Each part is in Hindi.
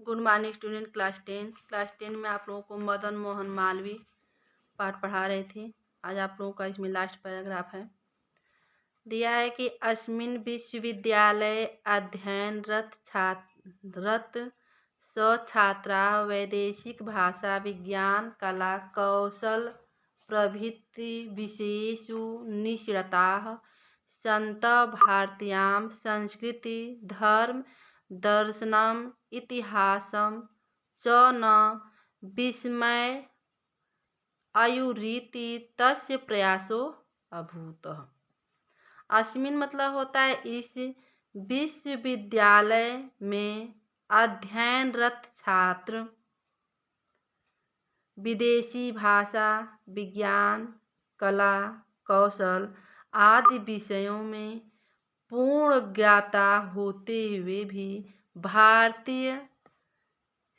Good morning student. Class ten में आप लोगों को मदन मोहन मालवीय पाठ पढ़ा रहे थे। आज आप लोगों का इसमें लास्ट पैराग्राफ है। दिया है कि अस्मिन् विश्वविद्यालय अध्ययनरत छात्राः वैदेशिक भाषा विज्ञान कला कौशल प्रभृति विषयेषु निष्णाताः सन्तः भारतीयां संस्कृति धर्म दर्शनम् इतिहासं च न विस्मय आयुरीति तस्य प्रयासो अभूत। अस्मिन् मतलब होता है इस विश्वविद्यालय में अध्ययनरत छात्र विदेशी भाषा विज्ञान कला कौशल आदि विषयों में पूर्ण ज्ञाता होते हुए भी भारतीय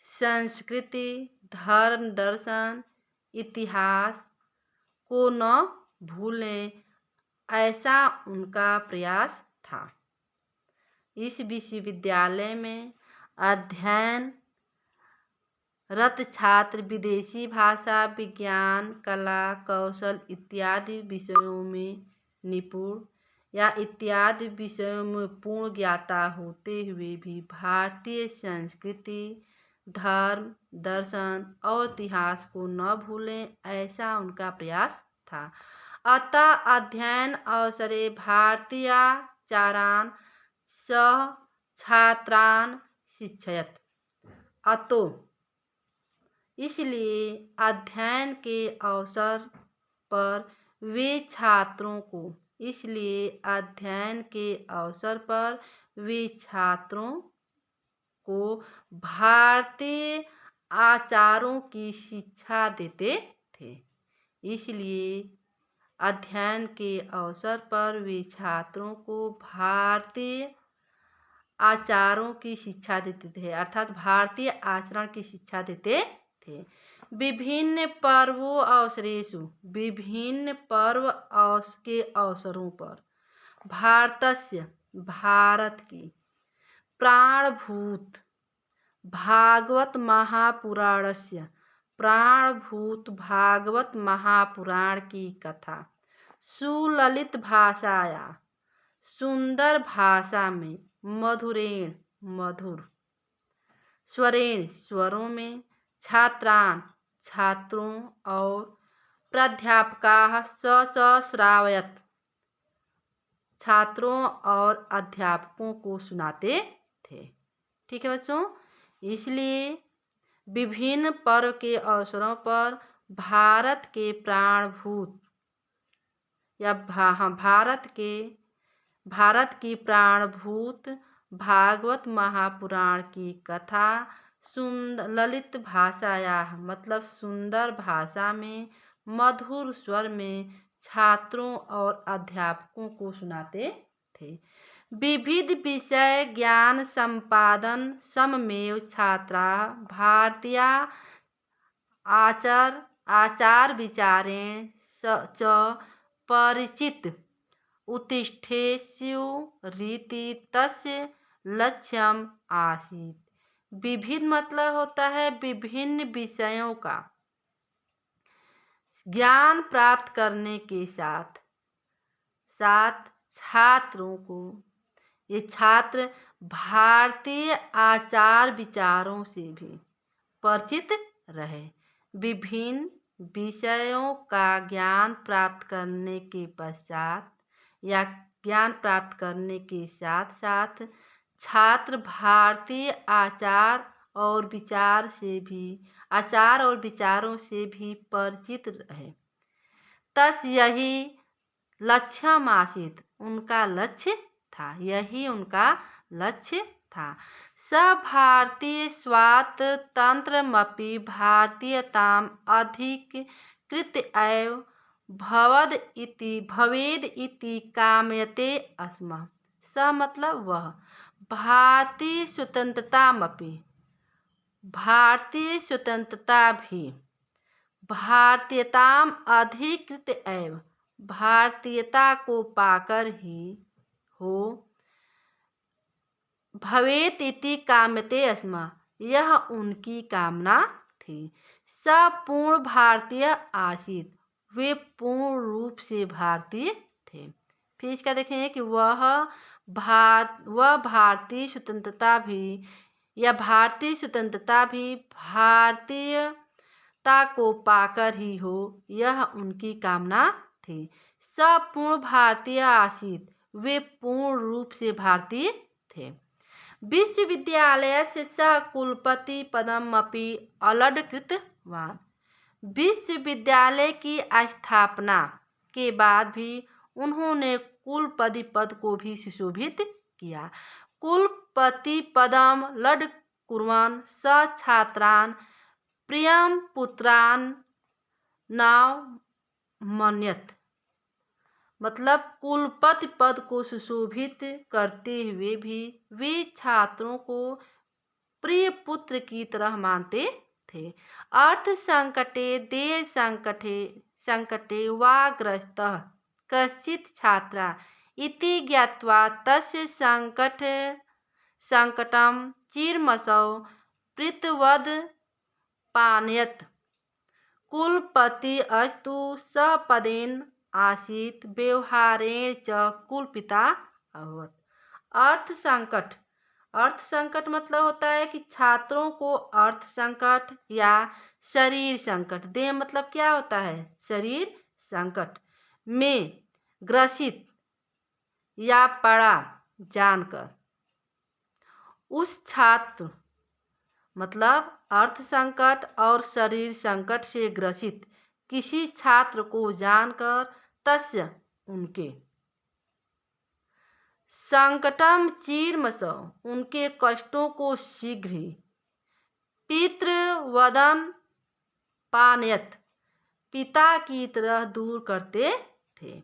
संस्कृति धर्म दर्शन इतिहास को न भूलें, ऐसा उनका प्रयास था। इस विश्वविद्यालय में अध्ययनरत छात्र विदेशी भाषा विज्ञान कला कौशल इत्यादि विषयों में निपुण या इत्यादि विषयों में पूर्ण ज्ञाता होते हुए भी भारतीय संस्कृति धर्म दर्शन और इतिहास को न भूलें, ऐसा उनका प्रयास था। अतः अध्ययन अवसरे भारतीयाचारान् सह छात्रान् शिक्षयत्। अतो इसलिए अध्ययन के अवसर पर वे छात्रों को भारतीय आचारों की शिक्षा देते थे। इसलिए अध्ययन के अवसर पर वे छात्रों को भारतीय आचारों की शिक्षा देते थे, अर्थात भारतीय आचरण की शिक्षा देते थे। विभिन्न पर्व के अवसरों पर भारत की प्राणभूत भागवत महापुराण की कथा सुललित भाषाया सुंदर भाषा में मधुर स्वरों में छात्रों और प्राध्यापकाः श्रावयत् छात्रों और अध्यापकों को सुनाते थे। ठीक है बच्चों, इसलिए विभिन्न पर्व के अवसरों पर भारत के प्राणभूत या भारत की प्राणभूत भागवत महापुराण की कथा ललित भाषाया मतलब सुंदर भाषा में मधुर स्वर में छात्रों और अध्यापकों को सुनाते थे। विविध विषय ज्ञान संपादन सममेव छात्रा भारतीय आचार विचारेण च परिचित उत्तिष्ठेयुरिति तस्य लक्ष्यम आसीत्। विविध मतलब होता है विभिन्न विषयों का ज्ञान प्राप्त करने के साथ छात्रों को ये छात्र भारतीय आचार विचारों से भी परिचित रहे। विभिन्न विषयों का ज्ञान प्राप्त करने के साथ साथ छात्र भारतीय आचार और विचारों से भी परिचित रहे। तस यही लक्ष्यम आसीत् उनका लक्ष्य था। स भारतीय स्वातंत्र्यमपि भारतीयताम् अधिकृत्य एव भवेद् इति कामयते स्म। स मतलब वह भारतीय स्वतंत्रता भी भारतीयताम् अधिकृत्य एव भारतीयता को पाकर ही हो भवेत इति कामयते स्म यह उनकी कामना थी। सब पूर्ण भारतीय आसीत, वे पूर्ण रूप से भारतीय थे। फिर इसका देखेंगे कि वह भारतीय स्वतंत्रता भी भारतीयता को पाकर ही हो, यह उनकी कामना थी। सब पूर्ण भारतीय आसीत, वे पूर्ण रूप से भारतीय थे। विश्वविद्यालयस्य सह कुलपति पदम् अपि अलङ्कृतवान्। विश्वविद्यालय की स्थापना के बाद भी उन्होंने कुलपति पद को भी सुशोभित किया। कुलपति पदम् अलङ्कुर्वन् स छात्रान् प्रियपुत्रान् नावमन्यत। मतलब कुलपति पद को सुशोभित करते हुए भी वे छात्रों को प्रिय पुत्र की तरह मानते थे। अर्थ संकटे देश संकटे वा ग्रस्तः कश्चित् छात्रा इति ज्ञात्वा तस्य संकटं चिरमसौ प्रीतवद् पानयत्। कुलपति अस्तु सपदेन आसीत् व्यवहारेण च कुलपिता अभवत्। अर्थ संकट मतलब होता है कि छात्रों को अर्थ संकट या शरीर संकट, देह मतलब क्या होता है, शरीर संकट में ग्रसित या पड़ा जानकर उस छात्र मतलब अर्थ संकट और शरीर संकट से ग्रसित किसी छात्र को जानकर तस्य उनके संकटम चीरमसौ उनके कष्टों को शीघ्र ही पितृवदन पानयत पिता की तरह दूर करते थे।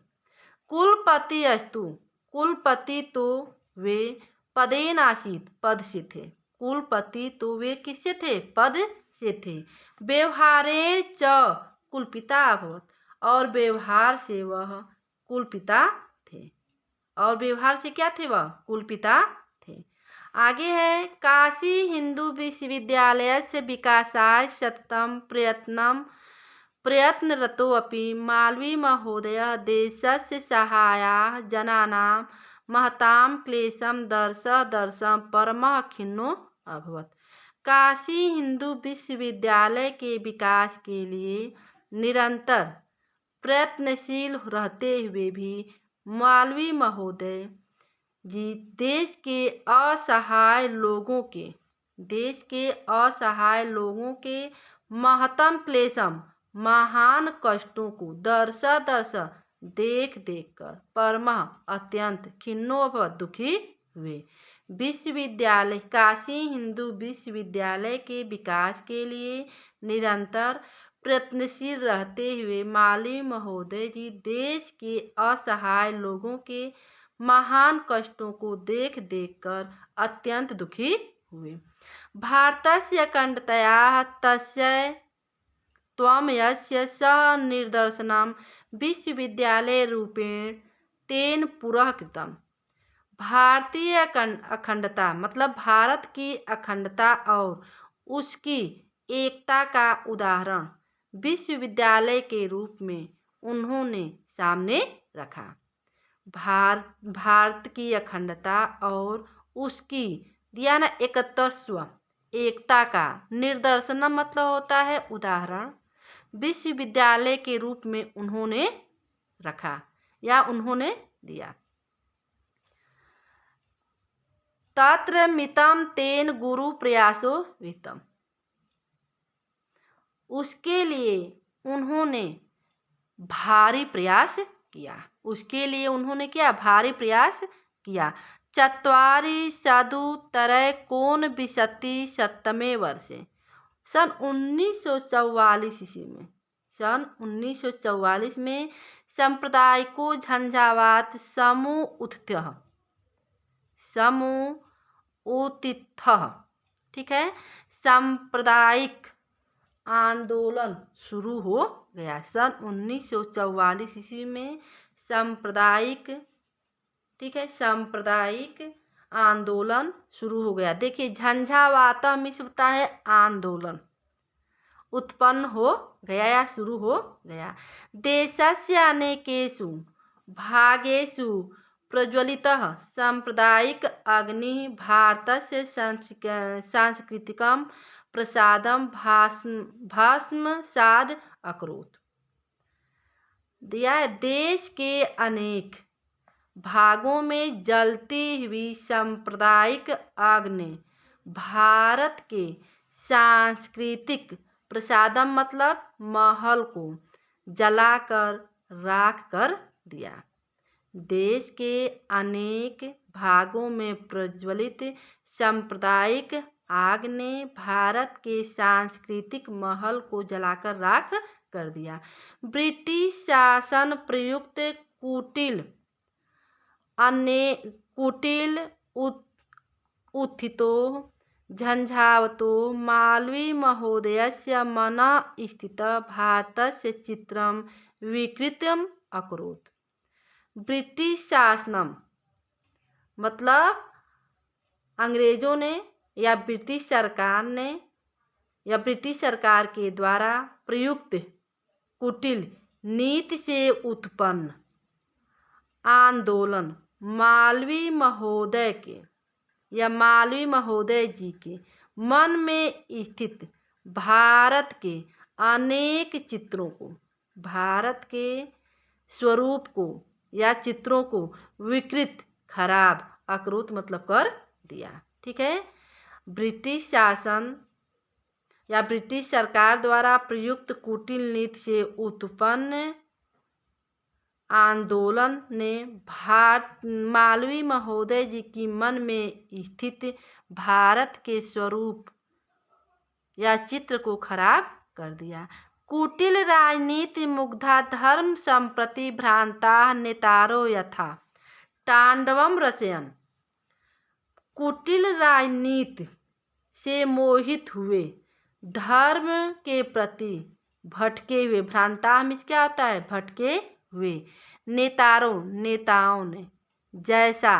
कुलपति अस्तु कुलपति तो वे पदेन आसीत पद से थे। कुलपति तो वे किससे थे, पद से थे। व्यवहारेण च कुलपिता अभवत् और व्यवहार से वह कुलपिता थे। और व्यवहार से क्या थे, वह कुलपिता थे। आगे है काशी हिंदू विश्वविद्यालय से विकासाय सततं प्रयत्नरतोऽपि मालवीय महोदयः देशस्य सहायाय जनानां महतां क्लेशं दर्शं परमः खिन्नो अभवत्। काशी हिंदू विश्वविद्यालय के विकास के लिए निरंतर प्रयत्नशील रहते हुए भी मालवीय महोदय जी देश के असहाय लोगों के महतम क्लेशम महान कष्टों को दर्श देख कर परमः अत्यंत खिन्नो अभवत् दुखी हुए। विश्वविद्यालय काशी हिंदू विश्वविद्यालय के विकास के लिए निरंतर प्रयत्नशील रहते हुए मालवीय महोदय जी देश के असहाय लोगों के महान कष्टों को देख कर अत्यंत दुखी हुए। भारतस्य अखंडतया तस्य त्वं यस्य सह निर्दर्शनं विश्वविद्यालय रूपेण तेन पुरः कृतम्। भारतीय अखंडता मतलब भारत की अखंडता और उसकी एकता का उदाहरण विश्वविद्यालय के रूप में उन्होंने सामने रखा। भारत की अखंडता और उसकी दिया ना एकत्व, एकता का निदर्शन मतलब होता है उदाहरण, विश्वविद्यालय के रूप में उन्होंने रखा या उन्होंने दिया। तत्र मितं तेन गुरु प्रयासो विहितम्। उसके लिए उन्होंने भारी प्रयास किया। उसके लिए उन्होंने क्या भारी प्रयास किया। चत्वारि सदुत्तरैकोनविंशतिशततमे वर्षे सन 1944 ईस्वी में सन 1944 में सांप्रदायिको झंझावात समुत्थितः, ठीक है, सांप्रदायिक आंदोलन शुरू हो गया। सन 1944 ईस्वी में सांप्रदायिक, ठीक है, सांप्रदायिक आंदोलन शुरू हो गया। देखिए झंझावातः मीन्स होता है आंदोलन, उत्पन्न हो गया या शुरू हो गया। देशस्य अनेकेषु भागेषु प्रज्वलितः सांप्रदायिक अग्निः भारतस्य सांस्कृतिकं प्रसादं भस्मसात् अकरोत्। दिया है देश के अनेक भागों में जलती हुई सांप्रदायिक आग ने भारत के सांस्कृतिक प्रसादम मतलब महल को जलाकर राख कर दिया। देश के अनेक भागों में प्रज्वलित सांप्रदायिक आग ने भारत के सांस्कृतिक महल को जलाकर राख कर दिया। ब्रिटिश शासन प्रयुक्त कुटिल उत्थितो झंझावतो मालवीय महोदयस्य मनः स्थितः भारतस्य चित्रं विकृतम् अकरोत्। ब्रिटिश शासनम मतलब अंग्रेजों ने या ब्रिटिश सरकार ने या ब्रिटिश सरकार के द्वारा प्रयुक्त कुटिल नीति से उत्पन्न आंदोलन मालवीय महोदय के या मालवीय महोदय जी के मन में स्थित भारत के अनेक चित्रों को, भारत के स्वरूप को या चित्रों को विकृत खराब अकरोत मतलब कर दिया। ठीक है। ब्रिटिश शासन या ब्रिटिश सरकार द्वारा प्रयुक्त कुटिल नीति से उत्पन्न आंदोलन ने मालवीय महोदय जी की मन में स्थित भारत के स्वरूप या चित्र को खराब कर दिया। कुटिल राजनीति मुग्धा धर्म संप्रति भ्रांता नेतारो यथा तांडवम रचयन। कुटिल राजनीति से मोहित हुए धर्म के प्रति भटके हुए, भ्रांता मीन्स क्या होता है भटके हुए, नेताओं ने जैसा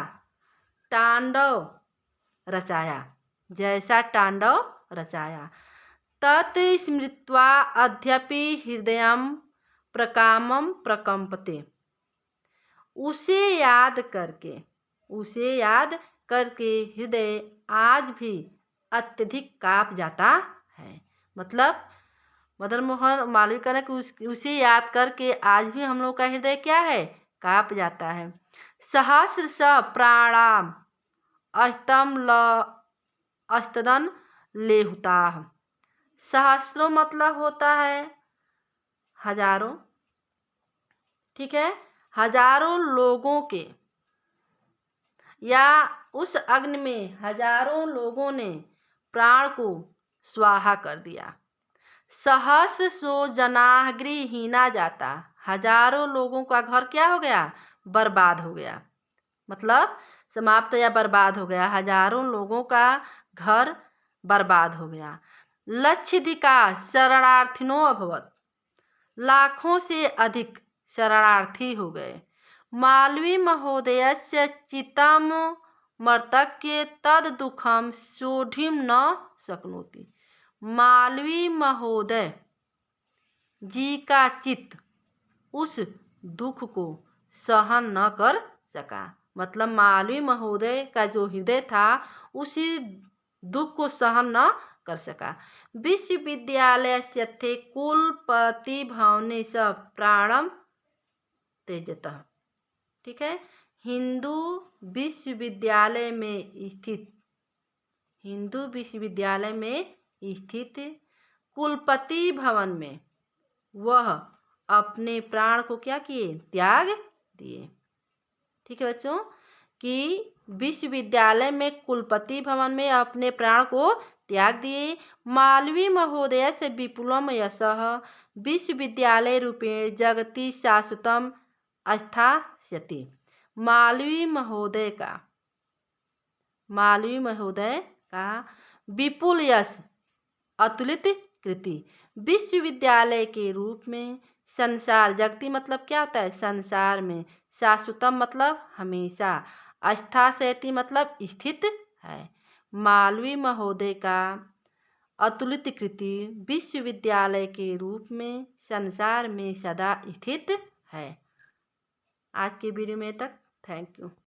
तांडव रचाया तत् स्मृत्वा अद्यापि हृदयं प्रकामं प्रकंपते। उसे याद करके हृदय आज भी अत्यधिक कांप जाता है। मतलब मदन मोहन मालवीय कह रहे कि उसे याद करके आज भी हम लोग का हृदय क्या है कांप जाता है। सहस्र स प्राणाम अस्तदन लेहुताः। सहस्रों मतलब होता है हजारों। ठीक है। हजारों लोगों के या उस अग्नि में हजारों लोगों ने प्राण को स्वाहा कर दिया। सहस्र सो जनाः गृहीणा जाता। हजारों लोगों का घर क्या हो गया बर्बाद हो गया, मतलब समाप्त या बर्बाद हो गया। हजारों लोगों का घर बर्बाद हो गया। लक्षाधिका शरणार्थिनो अभवत्। लाखों से अधिक शरणार्थी हो गए। मालवीय महोदयस्य चित्तं मर्तक्य तद दुखम सोढुं न शक्नोति। मालवीय महोदय जी का चित्त उस दुख को सहन न कर सका। मतलब मालवीय महोदय का जो हृदय था उसी दुख को सहन न कर सका। विश्वविद्यालयस्य कुलपति भवने स प्राणं त्यजतः। ठीक है। हिंदू विश्वविद्यालय में स्थित कुलपति भवन में वह अपने प्राण को क्या किए त्याग दिए। ठीक है बच्चों कि विश्वविद्यालय में कुलपति भवन में अपने प्राण को त्याग दिए। मालवीय महोदय से विपुलम यशः विश्वविद्यालय रूपेण जगति शाश्वतम स्थास्यति। मालवीय महोदय का विपुल यश अतुलित कृति विश्वविद्यालय के रूप में संसार जगति मतलब क्या होता है संसार में, शाश्वतम मतलब हमेशा, स्थास्यति मतलब स्थित है। मालवीय महोदय का अतुलित कृति विश्वविद्यालय के रूप में संसार में सदा स्थित है। आज की वीडियो में तक। Thank you.